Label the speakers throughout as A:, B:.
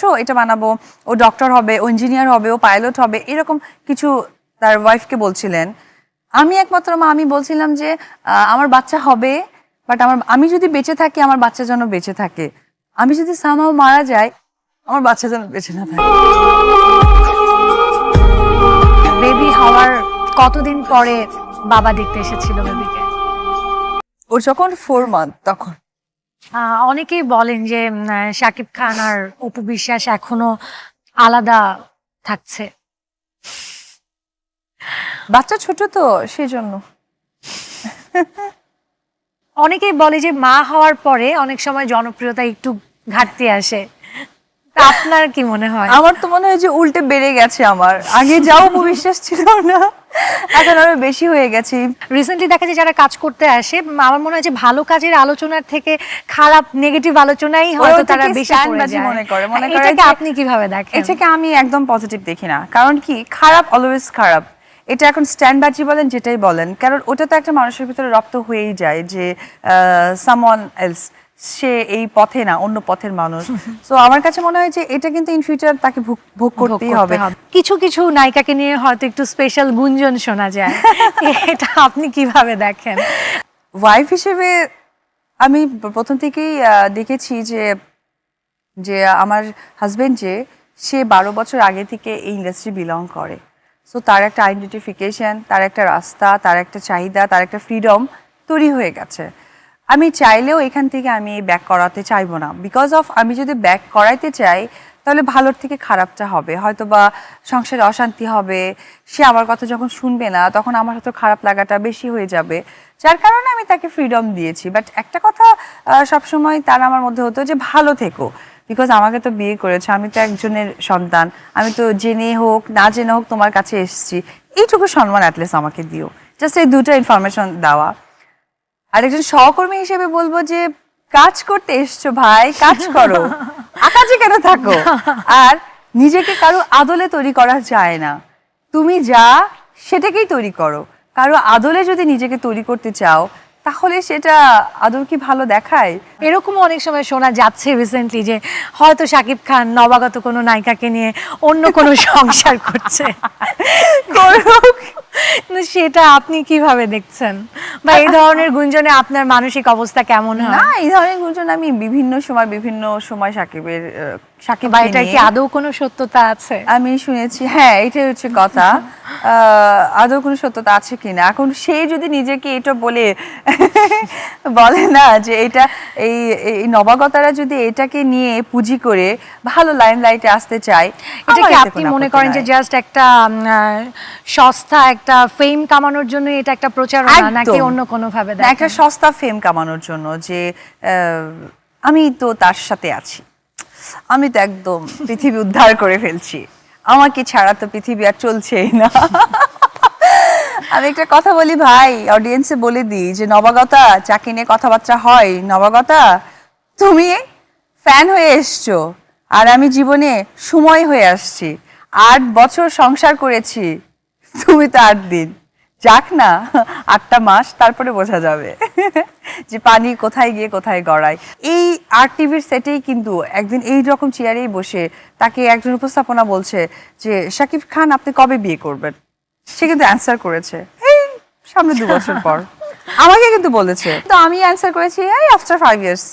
A: বুঝছো এটা বানাবো, ও ডক্টর হবে, ও ইঞ্জিনিয়ার হবে, ও পাইলট হবে, এরকম কিছু তার ওয়াইফকে বলছিলেন। আমি একমাত্র মা, আমি বলছিলাম যে আমার বাচ্চা হবে, বাট আমি যদি বেঁচে থাকি আমার বাচ্চা যেন বেঁচে থাকে, আমি যদি সামহাও মারা যাই আমার বাচ্চা যেন বেঁচে না থাকে।
B: বেবি হওয়ার কতদিন পরে বাবা দেখতে এসেছিল বেবিকে?
A: ও যখন 4 মান্থ তখন।
B: অনেকেই বলেন যে শাকিব খান আর অপু বিশ্বাস এখনো আলাদা থাকছে।
A: বাচ্চা ছোট তো সেজন্য।
B: অনেকেই বলে যে মা হওয়ার পরে অনেক সময় জনপ্রিয়তা একটু ঘাটতি আসে, তা আপনার কি মনে হয়?
A: আমার তো মনে হয় যে উল্টে বেড়ে গেছে, আমার আগে যাও বিশ্বাস ছিল না, এখন আরো বেশি হয়ে গেছে।
B: রিসেন্টলি দেখা যায় যারা কাজ করতে আসে, আমার মনে হয় যে ভালো কাজের আলোচনার থেকে খারাপ নেগেটিভ আলোচনাই হয়তো তারা বেশি করে যায়।
A: মনে করে
B: এটাকে আপনি কিভাবে দেখেন?
A: এটাকে আমি একদম পজিটিভ দেখি না, কারণ কি খারাপ অলওয়েজ খারাপ, এটা এখন স্ট্যান্ডবাজি বলেন যেটাই বলেন, কারণ ওটা তো একটা মানুষের ভিতরে রপ্ত হয়েই যায় যে সামওয়ান এলস, সে এই পথে না অন্য পথের মানুষ। সো আমার কাছে মনে হয় যে এটা কিন্তু ইন ফিউচার তাকে ভোগ করতেই হবে।
B: কিছু কিছু নায়িকাকে নিয়ে হয়তো একটু স্পেশাল গুঞ্জন শোনা যায়, এটা আপনি কিভাবে দেখেন?
A: ওয়াইফ হিসেবে আমি প্রথম থেকেই দেখেছি যে যে আমার হাজবেন্ড যে সে 12 বছর আগে থেকে এই ইন্ডাস্ট্রি বিলং করে। সো তার একটা আইডেন্টিফিকেশন, তার একটা রাস্তা, তার একটা চাহিদা, তার একটা ফ্রিডম তৈরি হয়ে গেছে। আমি চাইলেও এখান থেকে আমি ব্যাক করাতে চাইবো না, বিকজ অফ আমি যদি ব্যাক করাইতে চাই তাহলে ভালোর থেকে খারাপটা হবে, হয়তো বা সংসারে অশান্তি হবে, সে আমার কথা যখন শুনবে না তখন আমার হয়তো খারাপ লাগাটা বেশি হয়ে যাবে, যার কারণে আমি তাকে ফ্রিডম দিয়েছি। বাট একটা কথা সবসময় তার আমার মধ্যে হতো যে ভালো থেকো, বিকজ আমাকে তো বিয়ে করেছে, আমি তো একজনের সন্তান, আমি তো জেনে হোক না জেনে হোক তোমার কাছে এসেছি, এইটুকু সম্মান অ্যাটলিস্ট আমাকে দিও। জাস্ট এই দুটো ইনফরমেশন দেওয়া। আর একজন সহকর্মী হিসেবে বলবো যে কাজ করতে এসছো ভাই, কাজ করো, আকাজে কেন থাকো। আর নিজেকে কারো আদলে তৈরি করা যায় না, তুমি যা সেটাকেই তৈরি করো। কারো আদলে যদি নিজেকে তৈরি করতে চাও তাহলে সেটা আদৌ কি ভালো দেখায়?
B: এরকম অনেক সময় শোনা যাচ্ছে রিসেন্টলি যে হয়তো শাকিব খান নবাগত কোনো নায়িকাকে নিয়ে অন্য কোনো সংসার করছে। সেটা আপনি কিভাবে দেখছেন, বা এই ধরনের গুঞ্জনে আপনার মানসিক অবস্থা কেমন হয়?
A: না, এই ধরনের গুঞ্জন আমি বিভিন্ন সময় সাকিব
B: বা এটা কি আদৌ কোনো সত্যতা আছে?
A: আমি শুনেছি, হ্যাঁ এটাই হচ্ছে কথা। আদৌ কোনো সত্যতা আছে কিনা, এখন সে যদি নিজেকে এটা বলে না যে এটা এই নবাগতারা যদি এটাকে নিয়ে পুঁজি করে ভালো লাইমলাইটে আসতে চায়,
B: এটা কি আপনি মনে করেন যে জাস্ট একটা সস্তা একটা ফেম কামানোর জন্য এটা একটা প্রচারণা, নাকি অন্য কোনো ভাবে দেখেন?
A: একটা সস্তা ফেম কামানোর জন্য, যে আমি তো তার সাথে আছি, আমি তো একদম পৃথিবী উদ্ধার করে ফেলছি, আমাকে ছাড়া তো পৃথিবী আর চলছেই না। আমি একটা কথা বলি ভাই, অডিয়েন্সে বলে দিই যে নবাগতা যাকে নিয়ে কথাবার্তা হয়, নবাগতা তুমি ফ্যান হয়ে এসছো, আর আমি জীবনে সময় হয়ে আসছি, 8 বছর সংসার করেছি, তুমি তো 8 দিন, যাক না 8টা মাস, তারপরে বোঝা যাবে যে পানি কোথায় গিয়ে কোথায় গড়ায়। এই টিভির সেটেই কিন্তু একদিন এই রকম চেয়ারেই বসে তাকে একজন উপস্থাপনা বলছে যে শাকিব খান আপনি কবে বিয়ে করবেন, সে কিন্তু অ্যান্সার করেছে এই সামনে 2 বছর পর, আমাকে কিন্তু বলেছে, তো আমি অ্যান্সার করেছি এই আফটার 5 ইয়ার্স,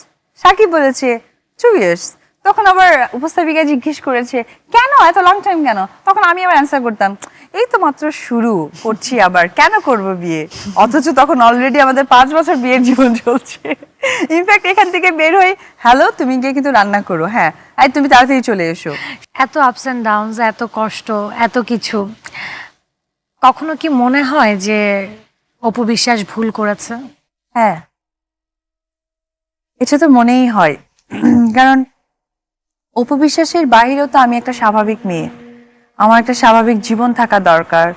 A: সাকিব বলেছে 2 ইয়ার্স। তখন আবার উপস্থাপিকা জিজ্ঞেস করেছে কেন এত লং টাইম কেন, তখন আমি আবার অ্যান্সার করতাম এই তো মাত্র শুরু করছি, আবার কেন করব বিয়ে, অথচ তখন অলরেডি আমাদের 5 বছর বিয়ের জীবন চলছে। ইনফ্যাক্ট এখান থেকে বের হই, হ্যালো তুমি গিয়ে কিন্তু রান্না করো, হ্যাঁ এই তুমি তাড়াতাড়ি চলে এসো।
B: এত আপস এন্ড ডাউনস, এত কষ্ট, এত কিছু, কখনো কি মনে হয় যে অপু বিশ্বাস ভুল করেছে?
A: হ্যাঁ, এটা তো মনেই হয়, কারণ অপু বিশ্বাসের বাহিরেও তো আমি একটা স্বাভাবিক মেয়ে, আমার একটা স্বাভাবিক জীবন থাকা দরকার,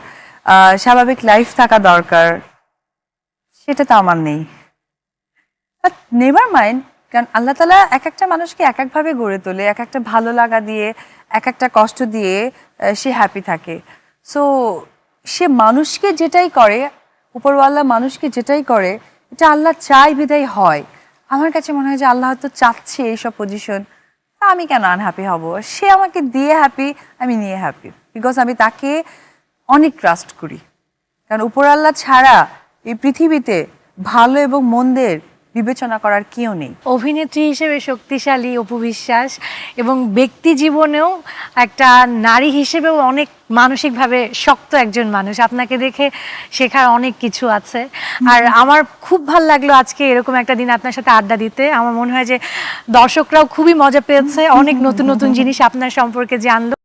A: স্বাভাবিক লাইফ থাকা দরকার, সেটা তো আমার নেই। বাট নেভার মাইন্ড, কারণ আল্লাহ তাআলা এক একটা মানুষকে এক একভাবে গড়ে তোলে, এক একটা ভালো লাগা দিয়ে, এক একটা কষ্ট দিয়ে সে হ্যাপি থাকে। সো সে মানুষকে যেটাই করে, উপরওয়ালা মানুষকে যেটাই করে, এটা আল্লাহ চাই বিদায় হয়। আমার কাছে মনে হয় যে আল্লাহ হয়তো চাচ্ছে এইসব পজিশন, আমি কেন আনহ্যাপি হব? সে আমাকে দিয়ে হ্যাপি, আমি নিয়ে হ্যাপি, বিকজ আমি তাকে অনেক ট্রাস্ট করি। কারণ উপরাল্লাহ ছাড়া এই পৃথিবীতে ভালো এবং মন্দের বিবেচনা করার কেউ নেই।
B: অভিনেত্রী হিসেবে শক্তিশালী অপু বিশ্বাস এবং ব্যক্তি জীবনেও একটা নারী হিসেবেও অনেক মানসিকভাবে শক্ত একজন মানুষ। আপনাকে দেখে শেখার অনেক কিছু আছে। আর আমার খুব ভালো লাগলো আজকে এরকম একটা দিন আপনার সাথে আড্ডা দিতে। আমার মনে হয় যে দর্শকরাও খুবই মজা পেয়েছে, অনেক নতুন নতুন জিনিস আপনার সম্পর্কে জানলো।